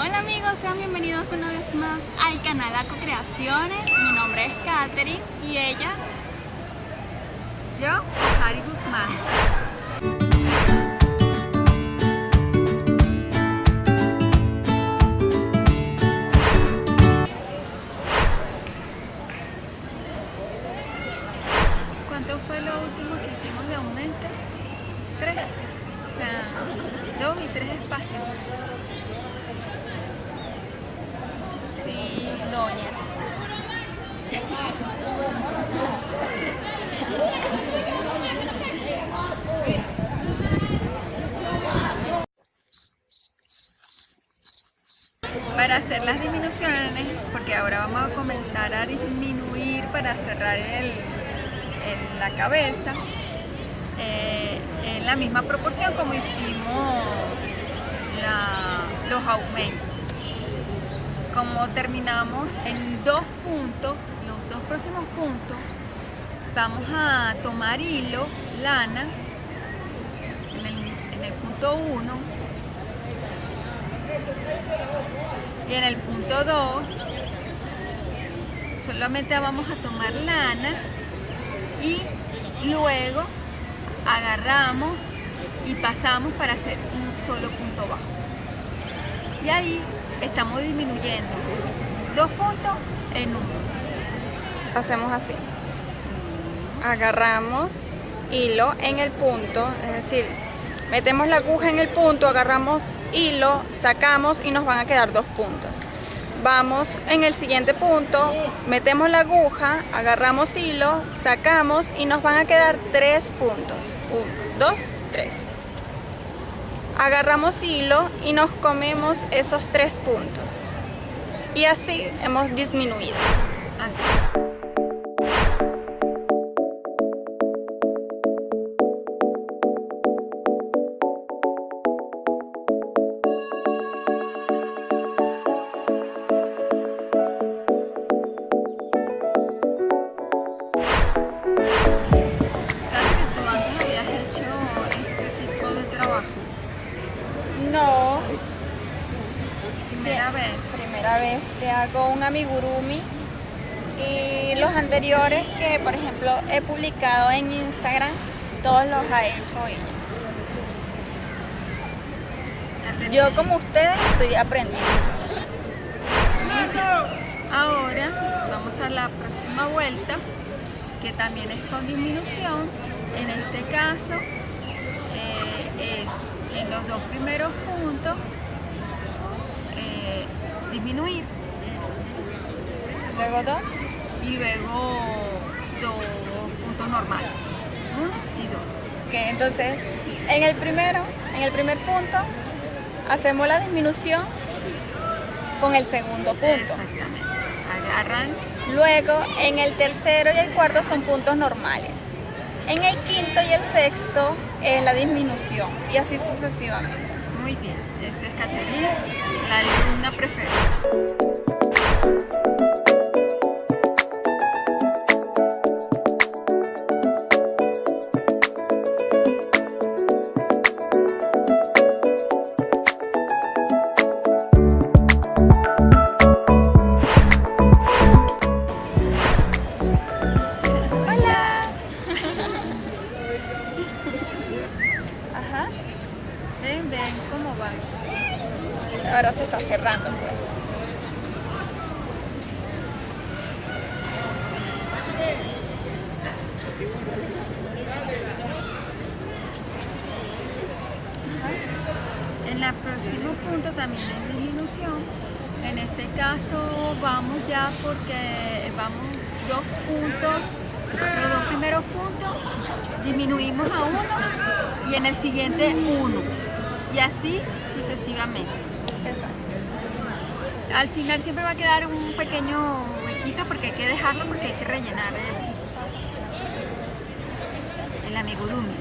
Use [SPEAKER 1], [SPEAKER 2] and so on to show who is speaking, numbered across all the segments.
[SPEAKER 1] Hola amigos, sean bienvenidos una vez más al canal Aco Creaciones. Mi nombre es Katherine y ella,
[SPEAKER 2] yo, Ari Guzmán. ¿Cuánto fue lo último que hicimos de aumento? 3. O sea, 2 y 3 espacios.
[SPEAKER 1] sí, doña.
[SPEAKER 2] Para hacer las disminuciones, porque ahora vamos a comenzar a disminuir para cerrar la cabeza en la misma proporción como hicimos los aumentos. Como terminamos en 2 puntos, los 2 próximos puntos, vamos a tomar hilo, lana, en el punto 1 y en el punto 2 solamente vamos a tomar lana y luego agarramos y pasamos para hacer un solo punto bajo. Y ahí estamos disminuyendo 2 puntos en 1.
[SPEAKER 3] Hacemos así. Agarramos hilo en el punto, es decir, metemos la aguja en el punto, agarramos hilo, sacamos y nos van a quedar 2 puntos. Vamos en el siguiente punto, metemos la aguja, agarramos hilo, sacamos y nos van a quedar 3 puntos. 1, 2, 3. Agarramos hilo y nos comemos esos 3 puntos. Y así hemos disminuido.
[SPEAKER 2] Así.
[SPEAKER 3] No,
[SPEAKER 2] Primera vez.
[SPEAKER 3] que hago un amigurumi y los anteriores que por ejemplo he publicado en Instagram, todos los ha hecho ella. Yo como ustedes estoy aprendiendo.
[SPEAKER 2] Ahora vamos a la próxima vuelta, que también es con disminución. En este caso en los 2 primeros puntos disminuir,
[SPEAKER 3] Luego 2.
[SPEAKER 2] y luego 2 puntos normales, 1 y 2.
[SPEAKER 3] Que entonces en el primer punto hacemos la disminución con el segundo punto.
[SPEAKER 2] Exactamente. Agarran.
[SPEAKER 3] Luego en el tercero y el cuarto son puntos normales. En el quinto y el sexto es la disminución y así sucesivamente.
[SPEAKER 2] Muy bien. Esa es Katherine, la alumna preferida.
[SPEAKER 3] Ajá.
[SPEAKER 2] Ven cómo va.
[SPEAKER 3] Ahora se está cerrando pues.
[SPEAKER 2] En el próximo punto también es disminución. En este caso vamos ya porque vamos 2 puntos, los 2 primeros puntos disminuimos a 1 y en el siguiente 1 y así sucesivamente.
[SPEAKER 3] Exacto.
[SPEAKER 2] Al final siempre va a quedar un pequeño huequito porque hay que dejarlo, porque hay que rellenar el amigurumi.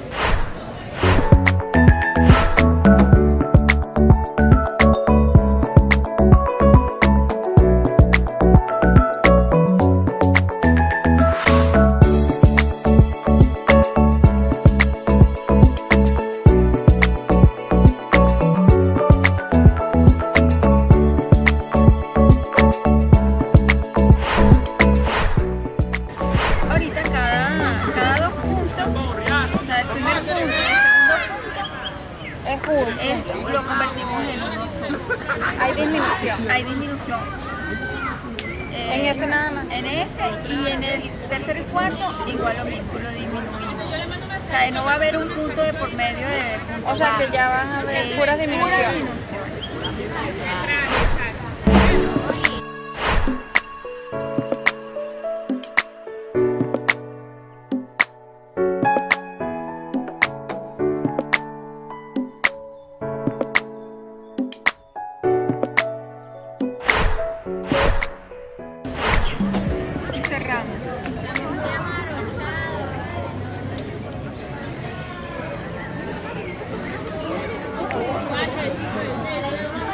[SPEAKER 3] disminución.
[SPEAKER 2] Hay disminución.
[SPEAKER 3] En ese nada más.
[SPEAKER 2] En ese y en el tercero y cuarto igual lo mismo, lo disminuimos. O sea, no va a haber un punto de por medio de punto
[SPEAKER 3] O sea
[SPEAKER 2] bajo.
[SPEAKER 3] que ya van a haber puras disminuciones.
[SPEAKER 2] Pura disminución. Y cerramos.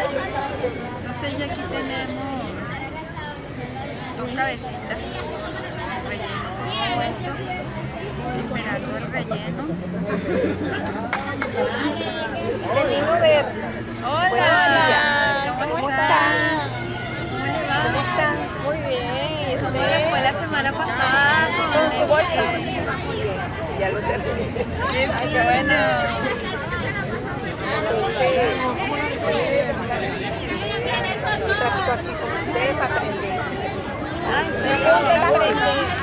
[SPEAKER 2] Entonces ya aquí tenemos dos cabecitas, relleno puesto, esperando el relleno. Hola, ¿cómo están? ¿Cómo le va?
[SPEAKER 3] ¿Cómo están? Muy bien. ¿Y
[SPEAKER 2] ¿Cómo le
[SPEAKER 3] usted?
[SPEAKER 2] fue la semana pasada?
[SPEAKER 3] ¿Con su bolsa?
[SPEAKER 4] Ya lo terminé.
[SPEAKER 2] ¡Qué
[SPEAKER 3] Ay, qué bueno.
[SPEAKER 4] Entonces, un ratito aquí con usted para aprender.
[SPEAKER 2] Ay, sí,
[SPEAKER 3] ¿Qué aprendí?